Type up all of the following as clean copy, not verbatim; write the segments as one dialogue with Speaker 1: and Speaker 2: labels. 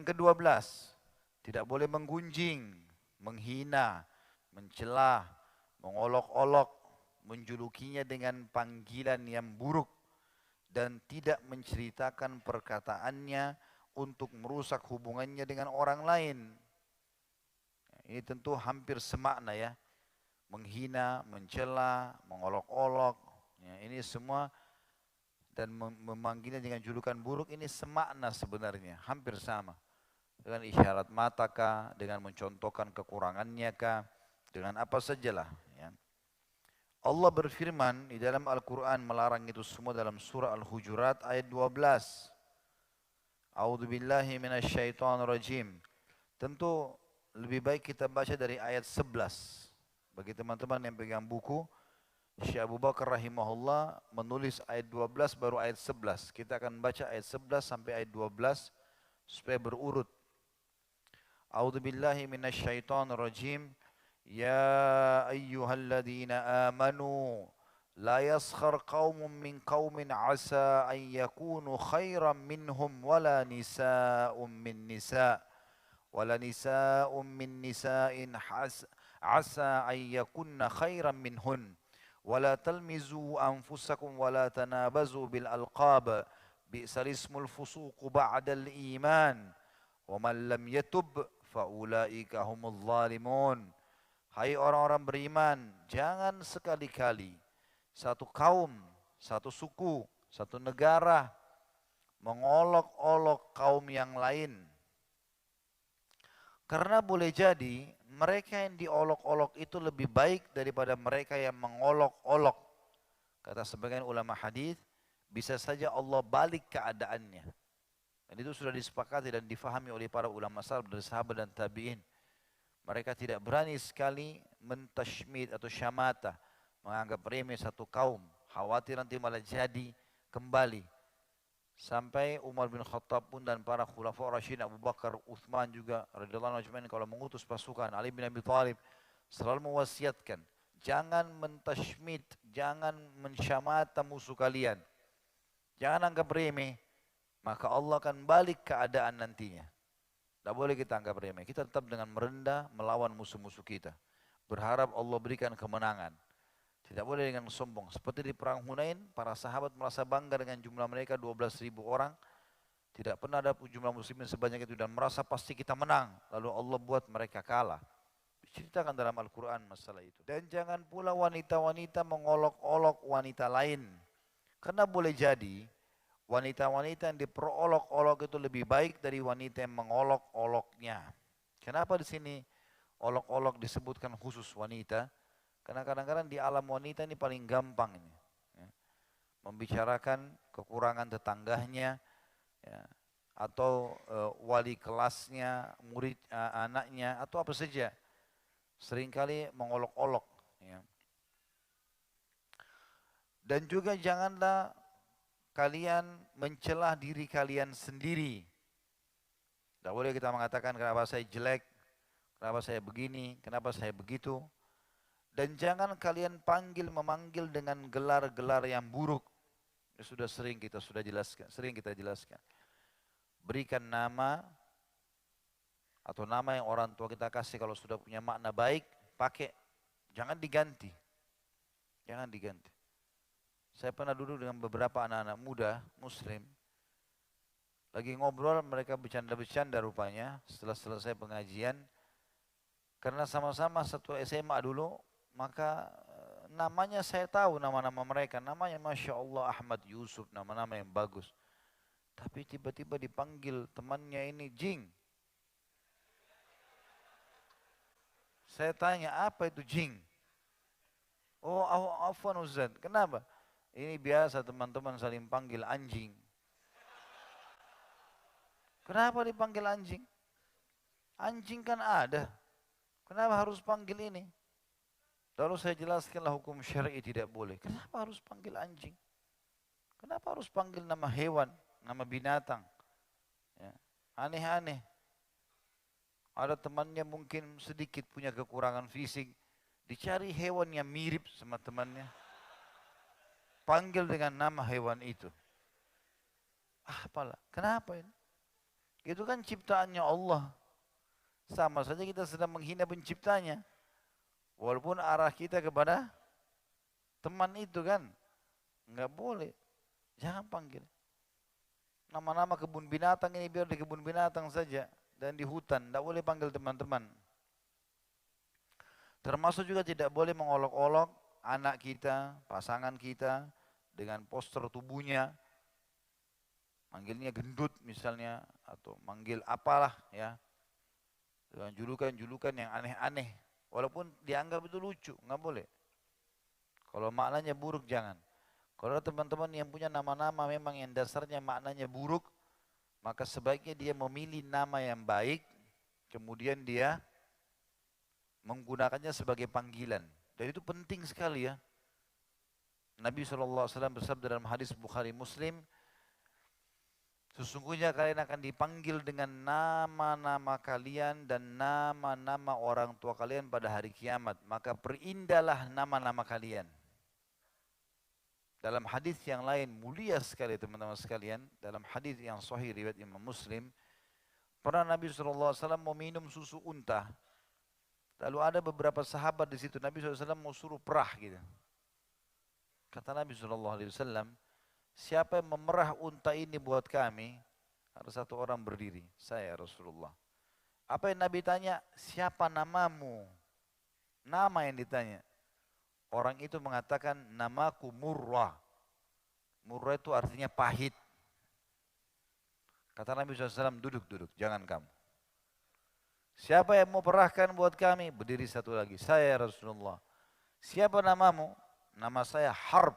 Speaker 1: Yang ke-12, tidak boleh menggunjing, menghina, mencela, mengolok-olok, menjulukinya dengan panggilan yang buruk, dan tidak menceritakan perkataannya untuk merusak hubungannya dengan orang lain. Ini tentu hampir semakna ya. Menghina, mencela, mengolok-olok. Ya, ini semua dan memanggilnya dengan julukan buruk ini semakna sebenarnya. Hampir sama. Dengan isyarat mata kah, dengan mencontohkan kekurangannya kah, dengan apa sajalah. Ya. Allah berfirman di dalam Al-Quran melarang itu semua dalam surah Al-Hujurat ayat 12. A'udzu billahi minasyaitonir rajim. Tentu lebih baik kita baca dari ayat 11. Bagi teman-teman yang pegang buku, Syekh Abu Bakar rahimahullah menulis ayat 12 baru ayat 11. Kita akan baca ayat 11 sampai ayat 12 supaya berurut. A'udzu billahi minasyaitonir rajim. Ya ayyuhalladzina amanu la yaskhar qaumun min qaumin asa an yakunu khairan minhum wala nisa'un min nisa' wala nisa'un min nisa'in asa an yakunna khairan minhun wala talmizu anfusakum wala tanabazu bil alqab bi'sal ismul fusuq ba'dal iman wa man lam yatub fa ulaika humul zalimun. Hai orang-orang beriman, jangan sekali-kali satu kaum, satu suku, satu negara mengolok-olok kaum yang lain. Karena boleh jadi mereka yang diolok-olok itu lebih baik daripada mereka yang mengolok-olok. Kata sebagian ulama hadis, bisa saja Allah balik keadaannya. Dan itu sudah disepakati dan difahami oleh para ulama salaf dari sahabat dan tabi'in. Mereka tidak berani sekali mentashmid atau syamata, menganggap remeh satu kaum, khawatir nanti malah jadi kembali. Sampai Umar bin Khattab pun dan para khulafa Rasyidin Abu Bakar, Uthman juga radhiyallahu anhu kalau mengutus pasukan, Ali bin Abi Thalib selalu mewasiatkan, jangan mentashmid, jangan mensyamata musuh kalian. Jangan anggap remeh, maka Allah akan balik keadaan nantinya. Tidak boleh kita anggap remeh. Kita tetap dengan merendah melawan musuh-musuh kita. Berharap Allah berikan kemenangan. Tidak boleh dengan sombong. Seperti di perang Hunain, para sahabat merasa bangga dengan jumlah mereka 12.000 orang. Tidak pernah ada jumlah muslimin sebanyak itu dan merasa pasti kita menang. Lalu Allah buat mereka kalah. Diceritakan dalam Al-Quran masalah itu. Dan jangan pula wanita-wanita mengolok-olok wanita lain. Karena boleh jadi wanita-wanita yang diperolok-olok itu lebih baik dari wanita yang mengolok-oloknya. Kenapa di sini olok-olok disebutkan khusus wanita? Karena kadang-kadang di alam wanita ini paling gampang ini. Ya. Membicarakan kekurangan tetangganya, ya, atau wali kelasnya, murid anaknya, atau apa saja. Seringkali mengolok-olok. Ya. Dan juga janganlah kalian mencelah diri kalian sendiri. Tidak boleh kita mengatakan kenapa saya jelek, kenapa saya begini, kenapa saya begitu. Dan jangan kalian memanggil dengan gelar-gelar yang buruk. Ya, sudah sering kita jelaskan. Berikan nama atau nama yang orang tua kita kasih kalau sudah punya makna baik, pakai. Jangan diganti. Jangan diganti. Saya pernah duduk dengan beberapa anak-anak muda muslim. Lagi ngobrol, mereka bercanda-bercanda rupanya setelah selesai pengajian. Karena sama-sama satu SMA dulu, maka namanya saya tahu nama-nama mereka. Namanya Masya Allah Ahmad Yusuf, nama-nama yang bagus. Tapi tiba-tiba dipanggil temannya ini Jing. Saya tanya, apa itu Jing? Oh, afwan Ustaz. Kenapa? Ini biasa teman-teman saling panggil anjing. Kenapa dipanggil anjing? Anjing kan ada. Kenapa harus panggil ini? Lalu saya jelaskanlah hukum syar'i tidak boleh. Kenapa harus panggil anjing? Kenapa harus panggil nama hewan, nama binatang? Ya. Aneh-aneh. Ada temannya mungkin sedikit punya kekurangan fisik. Dicari hewan yang mirip sama temannya. Panggil dengan nama hewan itu. Apalah, kenapa ini? Itu kan ciptaannya Allah. Sama saja kita sedang menghina penciptanya. Walaupun arah kita kepada teman itu kan. Enggak boleh. Jangan panggil. Nama-nama kebun binatang ini biar di kebun binatang saja. Dan di hutan. Tidak boleh panggil teman-teman. Termasuk juga tidak boleh mengolok-olok anak kita, pasangan kita. Dengan poster tubuhnya. Manggilnya gendut misalnya. Atau manggil apalah ya. Dengan julukan-julukan yang aneh-aneh. Walaupun dianggap itu lucu. Enggak boleh. Kalau maknanya buruk jangan. Kalau teman-teman yang punya nama-nama memang yang dasarnya maknanya buruk, maka sebaiknya dia memilih nama yang baik, kemudian dia menggunakannya sebagai panggilan. Dan itu penting sekali ya. Nabi SAW bersabda dalam hadis Bukhari Muslim, sesungguhnya kalian akan dipanggil dengan nama-nama kalian dan nama-nama orang tua kalian pada hari kiamat. Maka perindahlah nama-nama kalian. Dalam hadis yang lain mulia sekali teman-teman sekalian, dalam hadis yang sahih riwayat Imam Muslim, pernah Nabi SAW mau minum susu unta. Lalu ada beberapa sahabat di situ, Nabi SAW mau suruh perah gitu. Kata Nabi SAW, siapa yang memerah unta ini buat kami? Ada satu orang berdiri, saya Rasulullah. Apa yang Nabi tanya? Siapa namamu? Nama yang ditanya. Orang itu mengatakan, namaku Murrah. Murrah itu artinya pahit. Kata Nabi SAW, duduk, jangan kamu. Siapa yang mau perahkan buat kami? Berdiri satu lagi, saya Rasulullah. Siapa namamu? Nama saya Harb.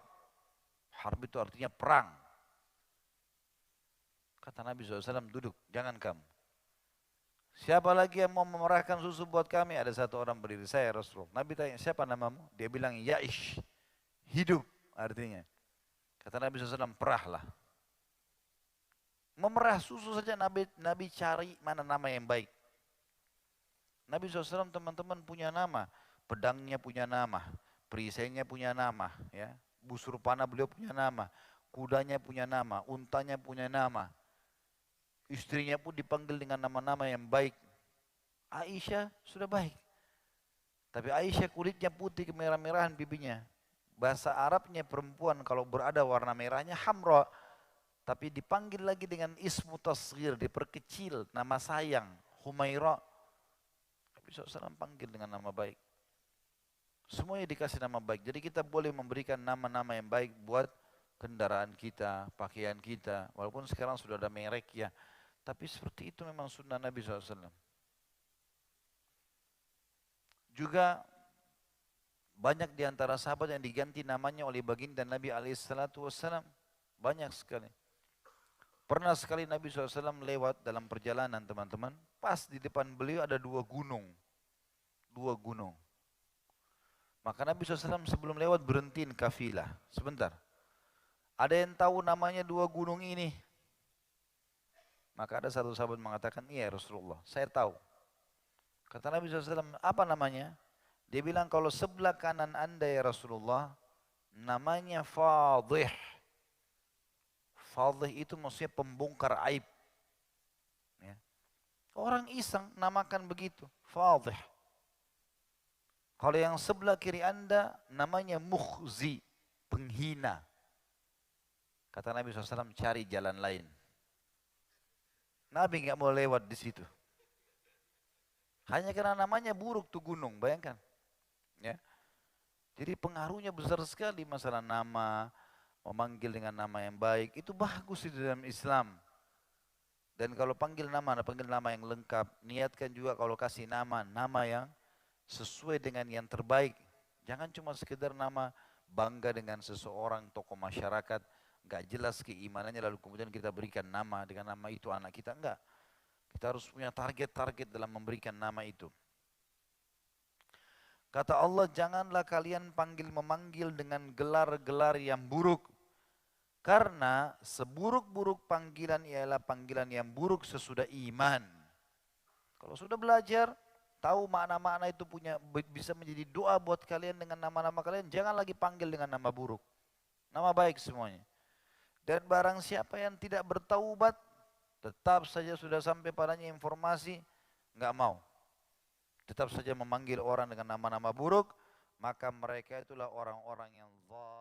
Speaker 1: Harb itu artinya perang. Kata Nabi SAW, duduk, jangan kamu. Siapa lagi yang mau memerahkan susu buat kami? Ada satu orang berdiri, saya Rasulullah. Nabi tanya, siapa namamu? Dia bilang, Ya'ish, hidup artinya. Kata Nabi SAW, perahlah. Memerah susu saja Nabi cari mana nama yang baik. Nabi SAW teman-teman punya nama. Pedangnya punya nama, perisainya punya nama, ya. Busur panah beliau punya nama, kudanya punya nama, untanya punya nama. Istrinya pun dipanggil dengan nama-nama yang baik. Aisyah sudah baik. Tapi Aisyah kulitnya putih kemerah-merahan pipinya. Bahasa Arabnya perempuan kalau berada warna merahnya hamra. Tapi dipanggil lagi dengan ismu tasghir, diperkecil, nama sayang, Humaira. Nabi SAW panggil dengan nama baik. Semuanya dikasih nama baik. Jadi kita boleh memberikan nama-nama yang baik buat kendaraan kita, pakaian kita. Walaupun sekarang sudah ada merek ya. Tapi seperti itu memang sunnah Nabi SAW. Juga banyak di antara sahabat yang diganti namanya oleh baginda Nabi SAW. Banyak sekali. Pernah sekali Nabi SAW lewat dalam perjalanan teman-teman. Pas di depan beliau ada dua gunung. Dua gunung. Maka Nabi SAW sebelum lewat berhentiin kafilah. Sebentar. Ada yang tahu namanya dua gunung ini? Maka ada satu sahabat mengatakan, iya Rasulullah, saya tahu. Kata Nabi SAW, apa namanya? Dia bilang, kalau sebelah kanan anda ya Rasulullah, namanya Fadih. Fadih itu maksudnya pembongkar aib. Ya. Orang iseng namakan begitu, Fadih. Kalau yang sebelah kiri anda, namanya Mukhzi, penghina. Kata Nabi SAW, cari jalan lain. Nabi nggak mau lewat di situ. Hanya karena namanya buruk tuh gunung, bayangkan. Ya. Jadi pengaruhnya besar sekali masalah nama, memanggil dengan nama yang baik, itu bagus di dalam Islam. Dan kalau panggil nama yang lengkap, niatkan juga kalau kasih nama yang sesuai dengan yang terbaik. Jangan cuma sekedar nama bangga dengan seseorang, tokoh masyarakat, nggak jelas keimanannya lalu kemudian kita berikan nama dengan nama itu anak kita, enggak. Kita harus punya target-target dalam memberikan nama itu. Kata Allah, janganlah kalian memanggil dengan gelar-gelar yang buruk. Karena seburuk-buruk panggilan ialah panggilan yang buruk sesudah iman. Kalau sudah belajar, tahu makna-makna itu bisa menjadi doa buat kalian dengan nama-nama kalian, jangan lagi panggil dengan nama buruk. Nama baik semuanya. Dan barang siapa yang tidak bertaubat, tetap saja sudah sampai padanya informasi, nggak mau. Tetap saja memanggil orang dengan nama-nama buruk, maka mereka itulah orang-orang yang zalim.